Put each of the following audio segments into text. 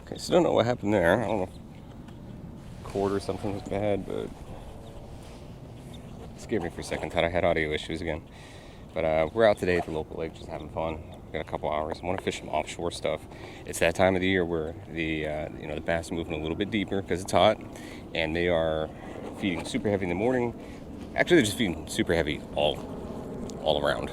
Okay, so I don't know what happened there. I don't know if cord or something was bad, but it scared me for a second. Thought I had audio issues again. But we're out today at the local lake just having fun. We've got a couple hours. I want to fish some offshore stuff. It's that time of the year where the bass are moving a little bit deeper because it's hot, and they are feeding super heavy in the morning. Actually, they're just feeding super heavy all around.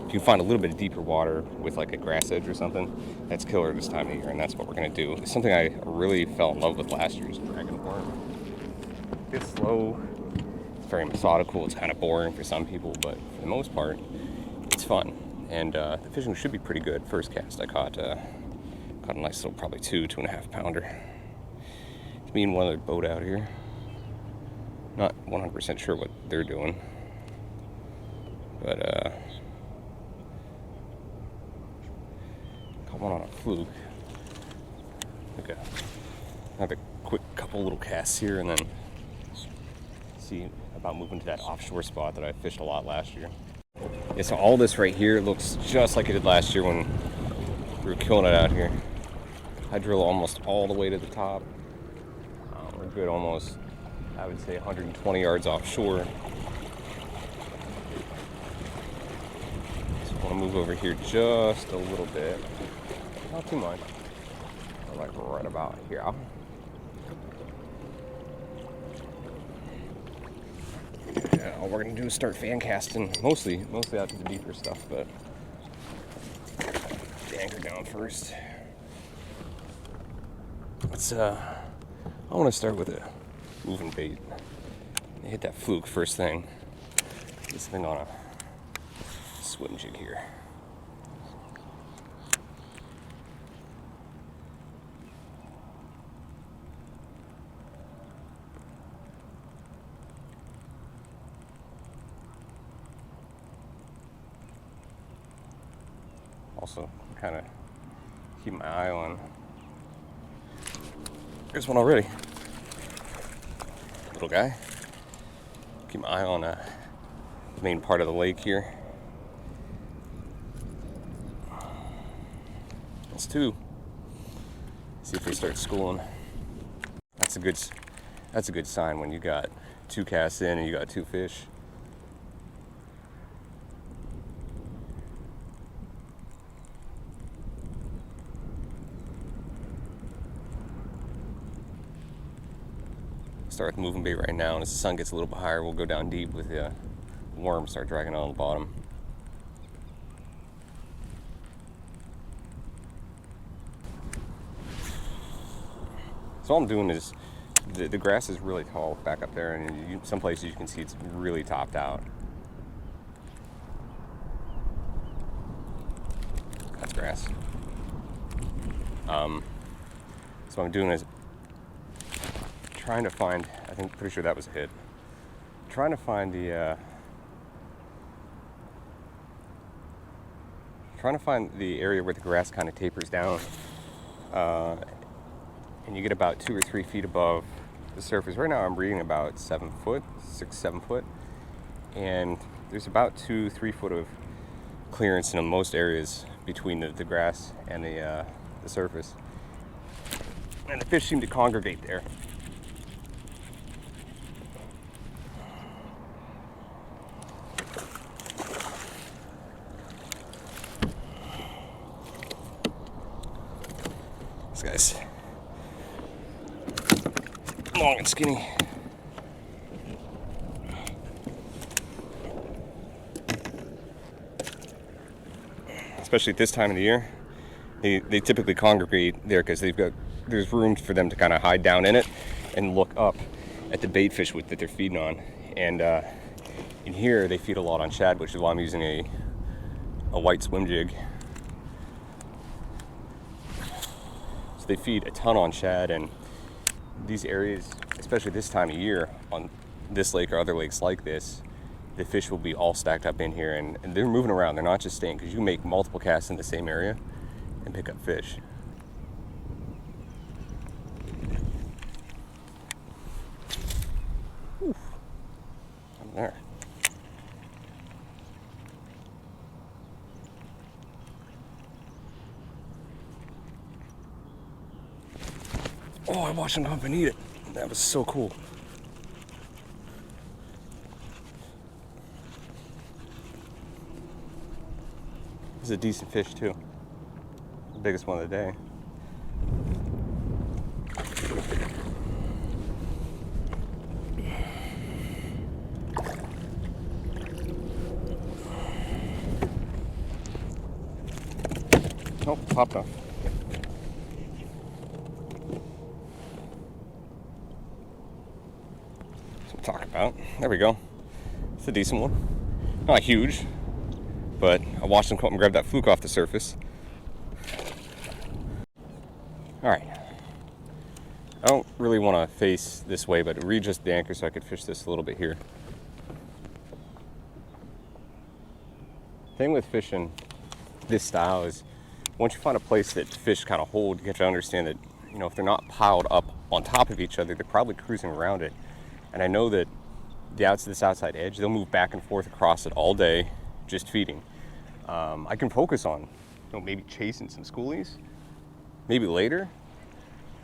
If you can find a little bit of deeper water with like a grass edge or something, that's killer this time of year, and that's what we're gonna do. It's something I really fell in love with last year's dragon worm. It's slow, it's very methodical, it's kind of boring for some people, but for the most part, it's fun. And the fishing should be pretty good. First cast, I caught a nice little, probably 2.5 pounder. It's me and one other boat out here. Not 100% sure what they're doing, but caught one on a fluke. Okay, have a quick couple little casts here, and then see about moving to that offshore spot that I fished a lot last year. Yeah, so all this right here looks just like it did last year when we were killing it out here. I drill almost all the way to the top. We're good almost, I would say, 120 yards offshore. So I want to move over here just a little bit. Not too much. Like right about here. Yeah, all we're gonna do is start fan casting, mostly out to the deeper stuff, but the anchor down first. I want to start with a moving bait. Hit that fluke first thing. This thing on a swim jig here. Also, kind of keep my eye on. There's one already. Little guy. Keep my eye on the main part of the lake here. That's two. See if they start schooling. That's a good sign when you got two casts in and you got two fish. Start with moving bait right now, and as the sun gets a little bit higher, we'll go down deep with the worm, start dragging on the bottom. So all I'm doing is, the grass is really tall back up there, and some places you can see it's really topped out. That's grass. So what I'm doing is trying to find, pretty sure that was a hit. Trying to find the area where the grass kind of tapers down, and you get about 2 or 3 feet above the surface. Right now I'm reading about 7 foot, 6-7 foot, and there's about 2-3 foot of clearance in most areas between the grass and the surface, and the fish seem to congregate there. This guy's long and skinny. Especially at this time of the year, they typically congregate there because there's room for them to kind of hide down in it and look up at the bait fish that they're feeding on. And in here they feed a lot on shad, which is why I'm using a white swim jig. So they feed a ton on shad, and these areas, especially this time of year, on this lake or other lakes like this, the fish will be all stacked up in here, and they're moving around. They're not just staying, because you can make multiple casts in the same area and pick up fish. Whew. I'm there. Oh, I watched him come up and eat it. That was so cool. This is a decent fish too. The biggest one of the day. Oh, popped off. Talk about. There we go. It's a decent one. Not huge, but I watched him come up and grab that fluke off the surface. Alright. I don't really want to face this way, but readjust the anchor so I could fish this a little bit here. Thing with fishing this style is once you find a place that fish kind of hold, you have to understand that, you know, if they're not piled up on top of each other, they're probably cruising around it. And I know that this outside edge, they'll move back and forth across it all day, just feeding. I can focus on, you know, maybe chasing some schoolies, maybe later.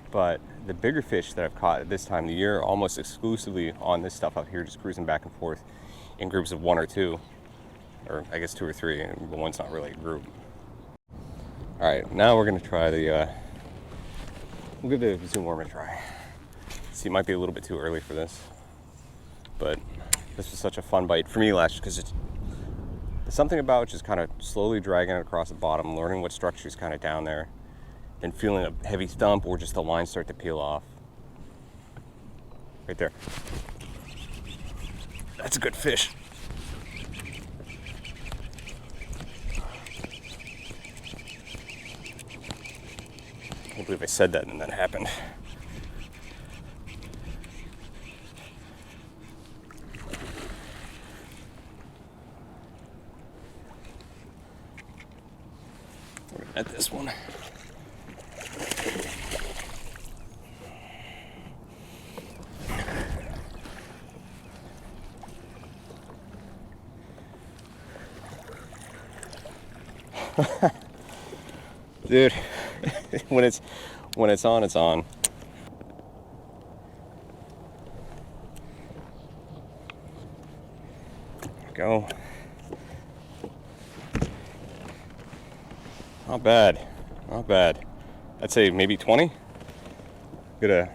But the bigger fish that I've caught at this time of the year, almost exclusively on this stuff out here, just cruising back and forth in groups of 1 or 2, or I guess 2 or 3, but one's not really a group. All right, now we're gonna try we'll give the zoom worm a try. See, it might be a little bit too early for this, but this was such a fun bite for me last year because it's something about just kind of slowly dragging it across the bottom, learning what structure is kind of down there, then feeling a heavy thump or just the lines start to peel off. Right there. That's a good fish. I can't believe I said that and then that happened. At this one. Dude, when it's on, it's on. Go. Not bad. Not bad. I'd say maybe 20. Nah,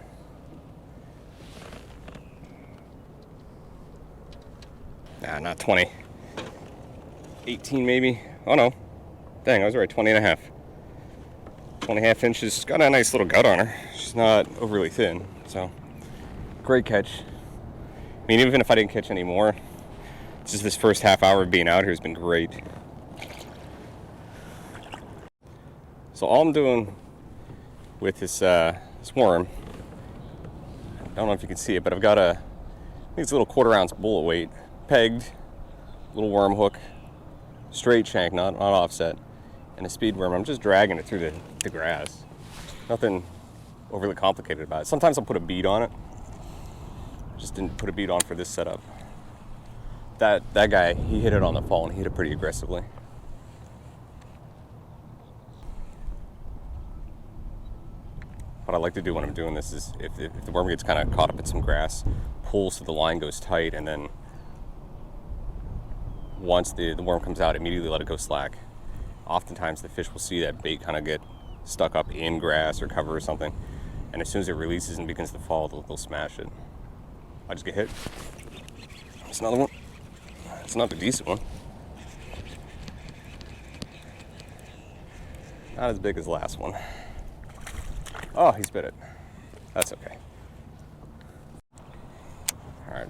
not 20. 18 maybe. Oh no. Dang, I was right. 20 and a half. 20 and a half inches. She's got a nice little gut on her. She's not overly thin. So, great catch. I mean, even if I didn't catch any more, just this first half hour of being out here has been great. So all I'm doing with this worm, I don't know if you can see it, but I've got I think it's a little 1/4 ounce bullet weight, pegged, little worm hook, straight shank, not offset, and a speed worm. I'm just dragging it through the grass. Nothing overly complicated about it. Sometimes I'll put a bead on it. Just didn't put a bead on for this setup. That guy, he hit it on the fall and he hit it pretty aggressively. What I like to do when I'm doing this is if the worm gets kind of caught up in some grass, pull so the line goes tight, and then once the worm comes out, immediately let it go slack. Oftentimes the fish will see that bait kind of get stuck up in grass or cover or something, and as soon as it releases and begins to fall, they'll smash it. I just get hit. It's another one. It's not a decent one. Not as big as the last one. Oh, he spit it. That's okay. All right.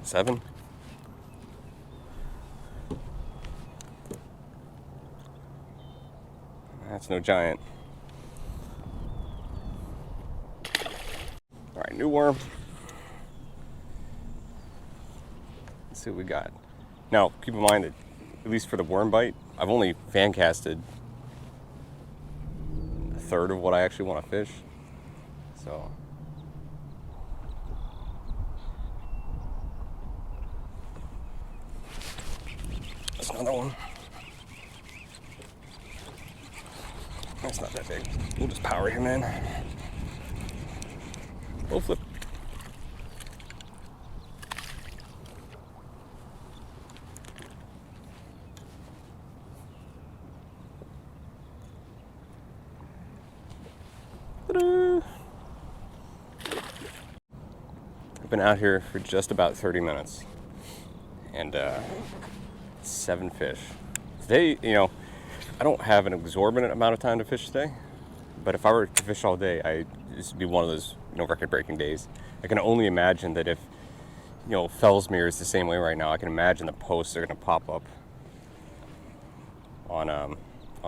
Seven. That's no giant. All right, new worm. Let's see what we got. Now, keep in mind that, at least for the worm bite, I've only fan casted a third of what I actually want to fish. So that's another one. That's not that big. We'll just power him in. We'll flip. Ta-da! I've been out here for just about 30 minutes and 7 fish. Today, I don't have an exorbitant amount of time to fish today, but if I were to fish all day, this would be one of those, record-breaking days. I can only imagine that if, Fellsmere is the same way right now, I can imagine the posts are going to pop up on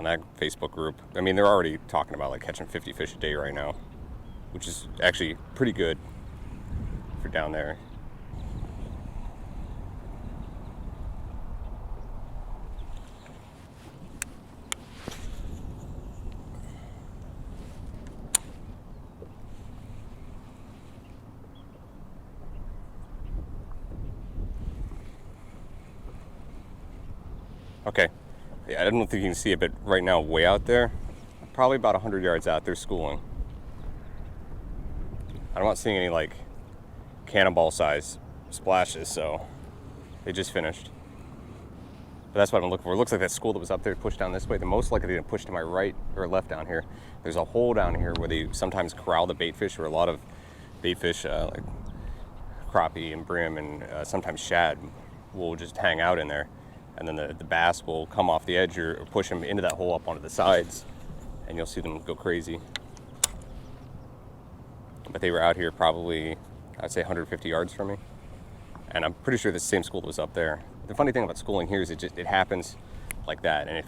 that Facebook group. I mean, they're already talking about like catching 50 fish a day right now, which is actually pretty good for down there. Okay, yeah, I don't think you can see it, but right now, way out there, probably about 100 yards out, they're schooling. I'm not seeing any like cannonball size splashes, so they just finished. But that's what I'm looking for. It looks like that school that was up there pushed down this way. They're most likely going to push to my right or left down here. There's a hole down here where they sometimes corral the bait fish, or a lot of bait fish like crappie and brim and sometimes shad will just hang out in there. And then the bass will come off the edge or push them into that hole up onto the sides, and you'll see them go crazy. But they were out here probably, I'd say 150 yards from me. And I'm pretty sure the same school that was up there. The funny thing about schooling here is it happens like that. And if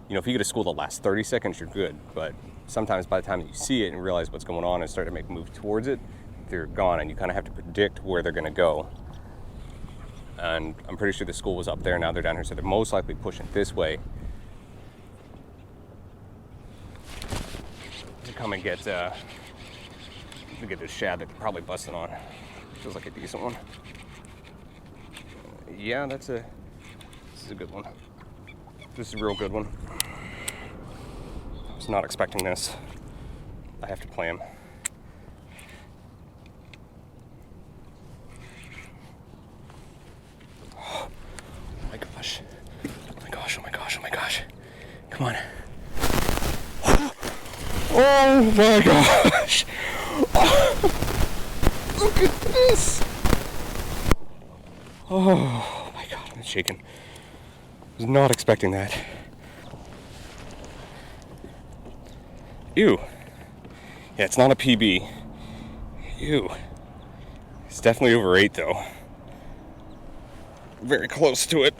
you get a school that lasts 30 seconds, you're good. But sometimes by the time that you see it and realize what's going on and start to make a move towards it, they're gone, and you kind of have to predict where they're going to go. And I'm pretty sure the school was up there, now they're down here, so they're most likely pushing this way to come and get this shad that they're probably busting on. Feels like a decent one. Yeah, this is a good one. This is a real good one. I was not expecting this. I have to play him. Oh my gosh. Come on. Oh my gosh. Oh, look at this. Oh my god, I'm shaking. I was not expecting that. Ew. Yeah, it's not a PB. Ew. It's definitely over 8 though. Very close to it.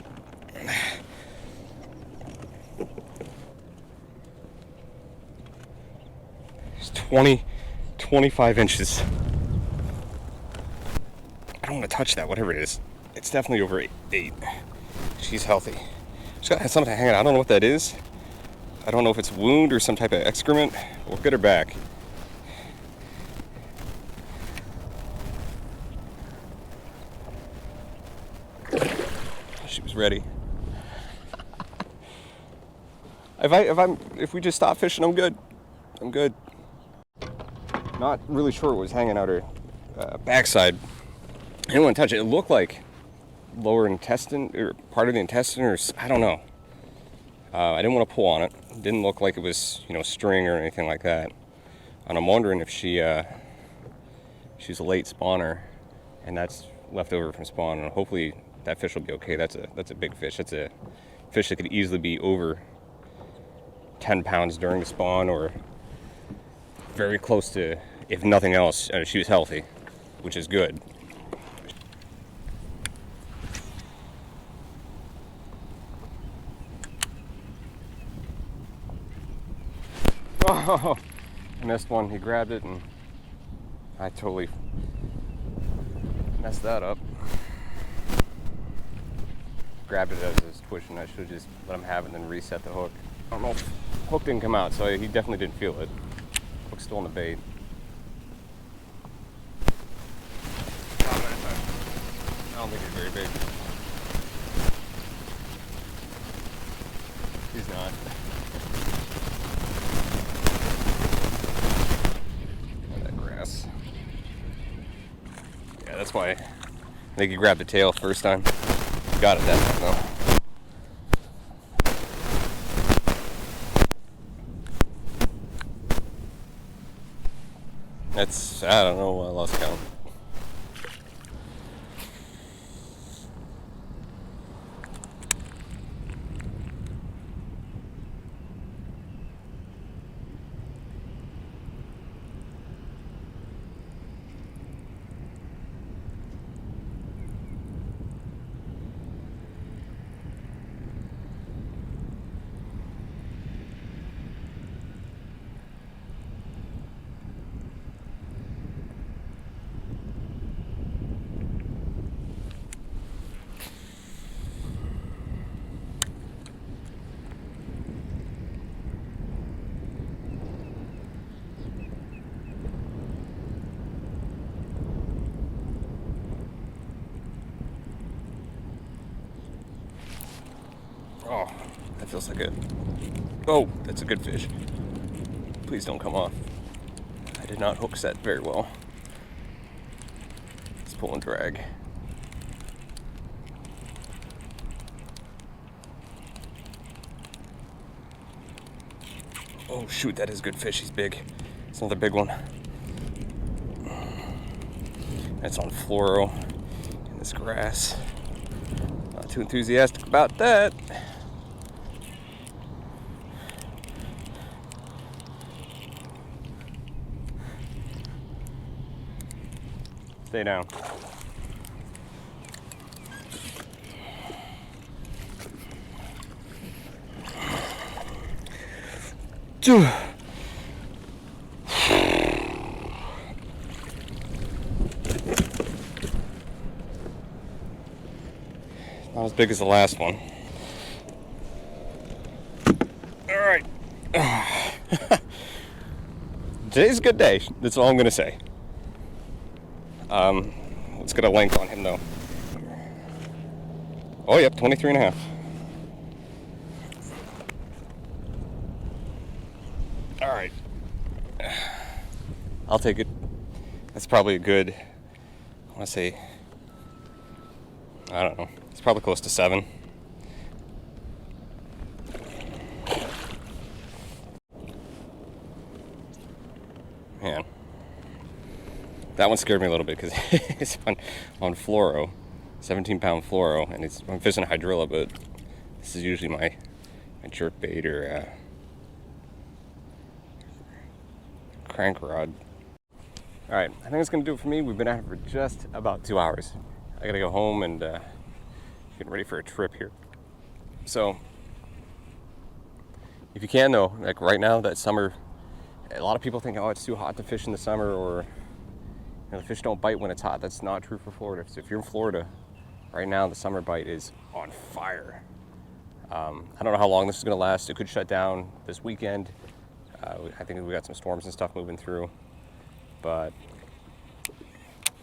It's 25 inches. I don't want to touch that, whatever it is. It's definitely over 8. She's healthy. She's got something hanging out. I don't know what that is. I don't know if it's wound or some type of excrement. We'll get her back. She was ready. If we just stop fishing, I'm good. I'm good. Not really sure what was hanging out her backside. I didn't want to touch it. It looked like lower intestine, or part of the intestine, or I don't know. I didn't want to pull on it. It didn't look like it was, string or anything like that. And I'm wondering if she's a late spawner, and that's left over from spawn. And hopefully that fish will be okay. That's a big fish. That's a fish that could easily be over 10 pounds during the spawn, or very close to, if nothing else. She was healthy, which is good. Oh, I missed one. He grabbed it and I totally messed that up. grabbed it as it was pushing. I should have just let him have it and then reset the hook. I don't know if the hook didn't come out, so he definitely didn't feel it. Hook's still on the bait. I don't think he's very big. He's not. That grass. Yeah, that's why I think he grabbed the tail first time. Got it that time though. That's, I don't know, I lost count. Oh, that feels like it. Oh, that's a good fish. Please don't come off. I did not hook set very well. Let's pull and drag. Oh shoot, that is a good fish. He's big. It's another big one. That's on fluoro in this grass. Not too enthusiastic about that. Stay down. Not as big as the last one. All right. Today's a good day. That's all I'm gonna say. Let's get a length on him though. Oh, yep, 23 and a half. All right. I'll take it. That's probably a good, I want to say, I don't know. It's probably close to 7. Man. That one scared me a little bit because it's on fluoro, 17-pound fluoro, and I'm fishing a hydrilla, but this is usually my jerk bait or crank rod. All right, I think that's gonna do it for me. We've been at it for just about 2 hours. I gotta go home and get ready for a trip here. So, if you can though, like right now, that summer, a lot of people think, oh, it's too hot to fish in the summer, or the fish don't bite when it's hot. That's not true for Florida. So if you're in Florida, right now the summer bite is on fire. I don't know how long this is gonna last. It could shut down this weekend. I think we got some storms and stuff moving through. But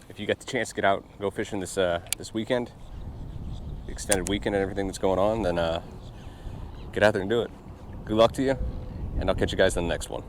if you get the chance to get out, go fishing this weekend, the extended weekend and everything that's going on, then get out there and do it. Good luck to you, and I'll catch you guys in the next one.